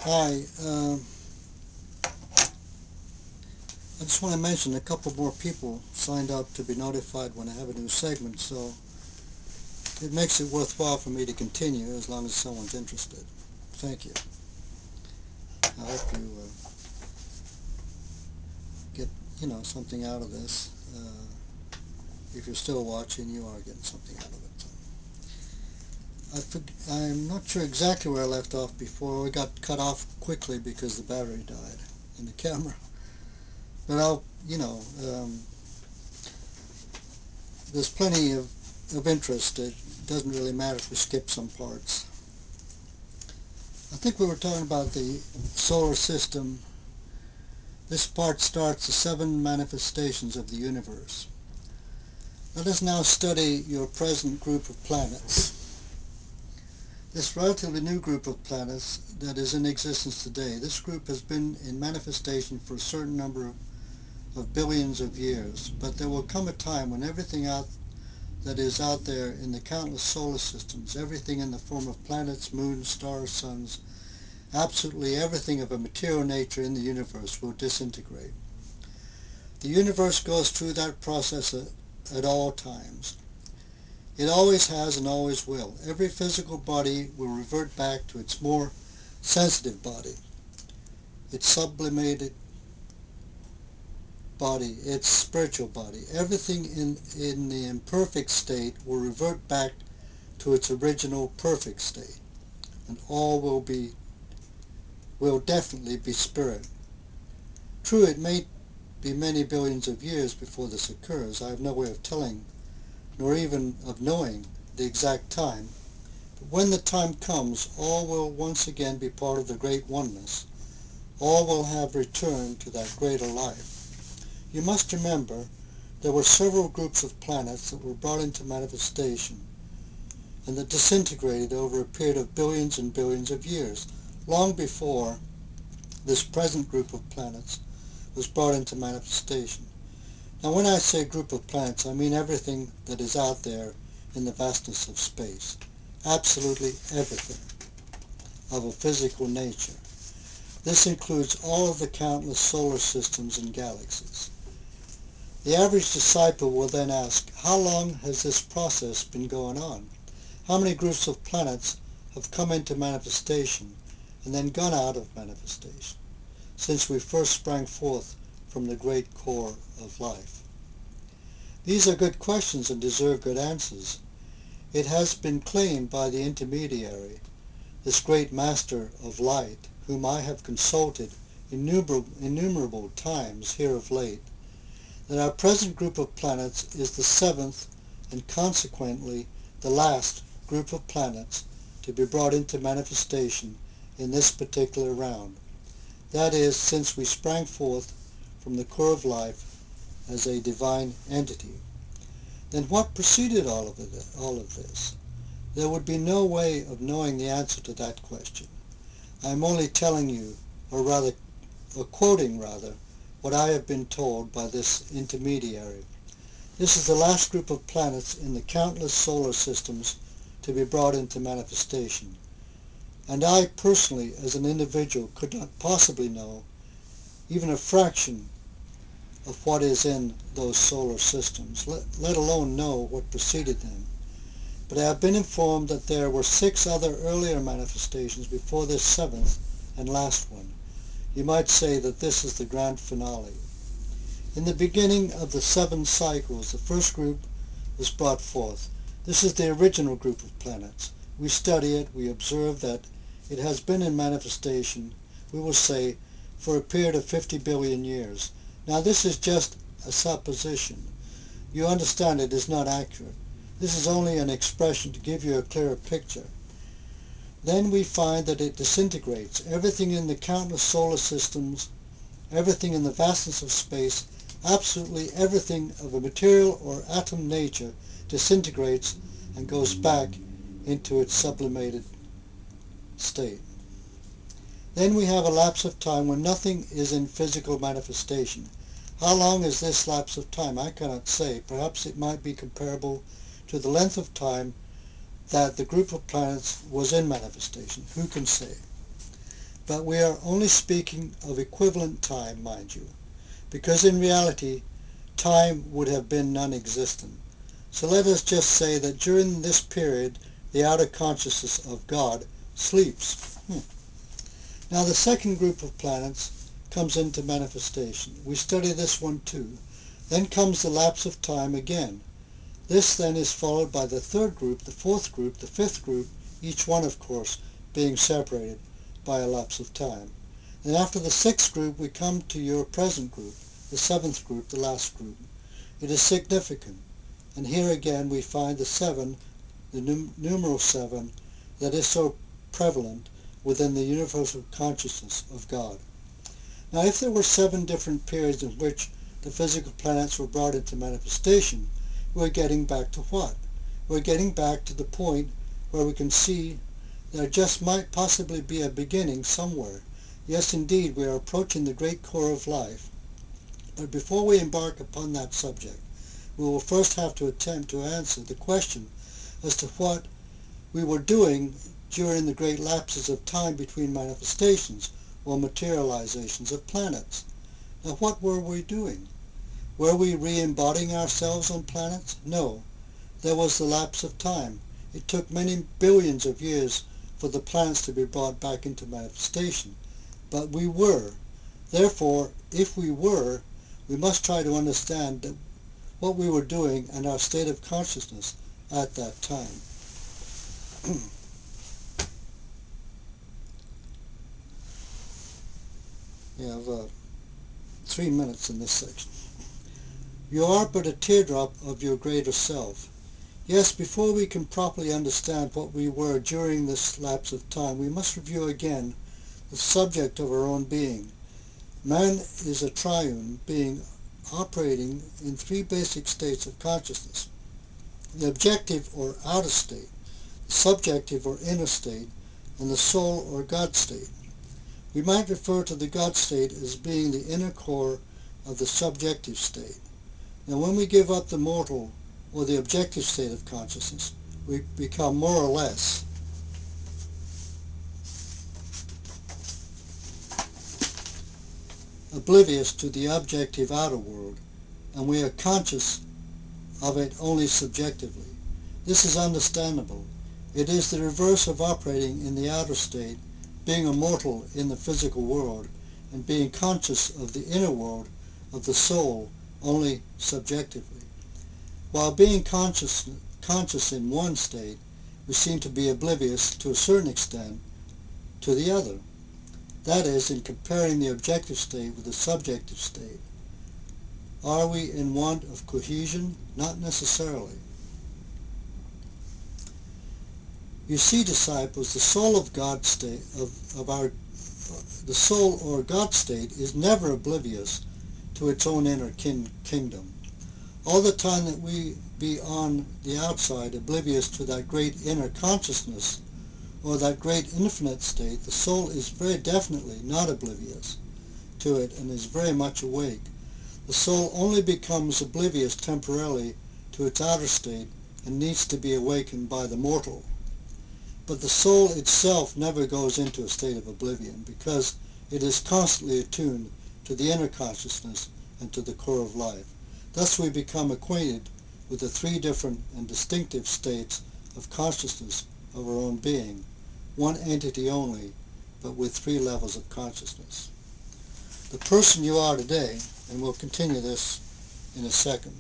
Hi, I just want to mention a couple more people signed up to be notified when I have a new segment, so it makes it worthwhile for me to continue as long as someone's interested. Thank you. I hope you get, something out of this. If you're still watching, you are getting something out of it. I'm not sure exactly where I left off before. We got cut off quickly because the battery died in the camera. But there's plenty of interest. It doesn't really matter if we skip some parts. I think we were talking about the solar system. This part starts the 7 manifestations of the universe. Let us now study your present group of planets. This relatively new group of planets that is in existence today, this group has been in manifestation for a certain number of billions of years, but there will come a time when everything that is out there in the countless solar systems, everything in the form of planets, moons, stars, suns, absolutely everything of a material nature in the universe will disintegrate. The universe goes through that process at all times. It always has and always will. Every physical body will revert back to its more sensitive body, its sublimated body, its spiritual body. Everything in the imperfect state will revert back to its original perfect state, and all will definitely be spirit. True, it may be many billions of years before this occurs. I have no way of telling, nor even of knowing the exact time. But when the time comes, all will once again be part of the great oneness. All will have returned to that greater life. You must remember, there were several groups of planets that were brought into manifestation and that disintegrated over a period of billions and billions of years, long before this present group of planets was brought into manifestation. Now when I say group of planets, I mean everything that is out there in the vastness of space. Absolutely everything of a physical nature. This includes all of the countless solar systems and galaxies. The average disciple will then ask, how long has this process been going on? How many groups of planets have come into manifestation and then gone out of manifestation since we first sprang forth from the great core of life? These are good questions and deserve good answers. It has been claimed by the intermediary, this great master of light, whom I have consulted innumerable times here of late, that our present group of planets is the 7th and consequently the last group of planets to be brought into manifestation in this particular round. That is, since we sprang forth from the core of life as a divine entity. Then what preceded all of this? There would be no way of knowing the answer to that question. I am only telling you, or quoting what I have been told by this intermediary. This is the last group of planets in the countless solar systems to be brought into manifestation. And I personally, as an individual, could not possibly know even a fraction of what is in those solar systems, let alone know what preceded them. But I have been informed that there were 6 other earlier manifestations before this 7th and last one. You might say that this is the grand finale. In the beginning of the 7 cycles, the first group was brought forth. This is the original group of planets. We study it, we observe that it has been in manifestation, we will say, for a period of 50 billion years. Now this is just a supposition. You understand it is not accurate. This is only an expression to give you a clearer picture. Then we find that it disintegrates. Everything in the countless solar systems, everything in the vastness of space, absolutely everything of a material or atom nature disintegrates and goes back into its sublimated state. Then we have a lapse of time when nothing is in physical manifestation. How long is this lapse of time? I cannot say. Perhaps it might be comparable to the length of time that the group of planets was in manifestation. Who can say? but we are only speaking of equivalent time, mind you, because in reality time would have been non-existent. So let us just say that during this period the outer consciousness of God sleeps. Now the second group of planets comes into manifestation. We study this one too. Then comes the lapse of time again. This then is followed by the third group, the fourth group, the fifth group, each one of course being separated by a lapse of time. And after the sixth group we come to your present group, the seventh group, the last group. It is significant, and here again we find the seven, the numeral 7, that is so prevalent within the universal consciousness of God. Now if there were 7 different periods in which the physical planets were brought into manifestation, we're getting back to what? We're getting back to the point where we can see there just might possibly be a beginning somewhere. Yes, indeed, we are approaching the great core of life. But before we embark upon that subject, we will first have to attempt to answer the question as to what we were doing during the great lapses of time between manifestations or materializations of planets. Now what were we doing? Were we re-embodying ourselves on planets? No. There was the lapse of time. It took many billions of years for the planets to be brought back into manifestation. But we were. Therefore, if we were, we must try to understand that what we were doing and our state of consciousness at that time. We have 3 minutes in this section. You are but a teardrop of your greater self. Yes, before we can properly understand what we were during this lapse of time, we must review again the subject of our own being. Man is a triune being operating in 3 basic states of consciousness: the objective or outer state, the subjective or inner state, and the soul or God state. We might refer to the God state as being the inner core of the subjective state. Now when we give up the mortal or the objective state of consciousness, we become more or less oblivious to the objective outer world, and we are conscious of it only subjectively. This is understandable. It is the reverse of operating in the outer state, being a mortal in the physical world, and being conscious of the inner world of the soul only subjectively. While being conscious in one state, we seem to be oblivious to a certain extent to the other. That is, in comparing the objective state with the subjective state. Are we in want of cohesion? Not necessarily. You see, disciples, the soul of God state the soul or God state is never oblivious to its own inner kingdom. All the time that we be on the outside oblivious to that great inner consciousness or that great infinite state, the soul is very definitely not oblivious to it and is very much awake. The soul only becomes oblivious temporarily to its outer state and needs to be awakened by the mortal. But the soul itself never goes into a state of oblivion because it is constantly attuned to the inner consciousness and to the core of life. Thus we become acquainted with the 3 different and distinctive states of consciousness of our own being, one entity only, but with 3 levels of consciousness. The person you are today, and we'll continue this in a second,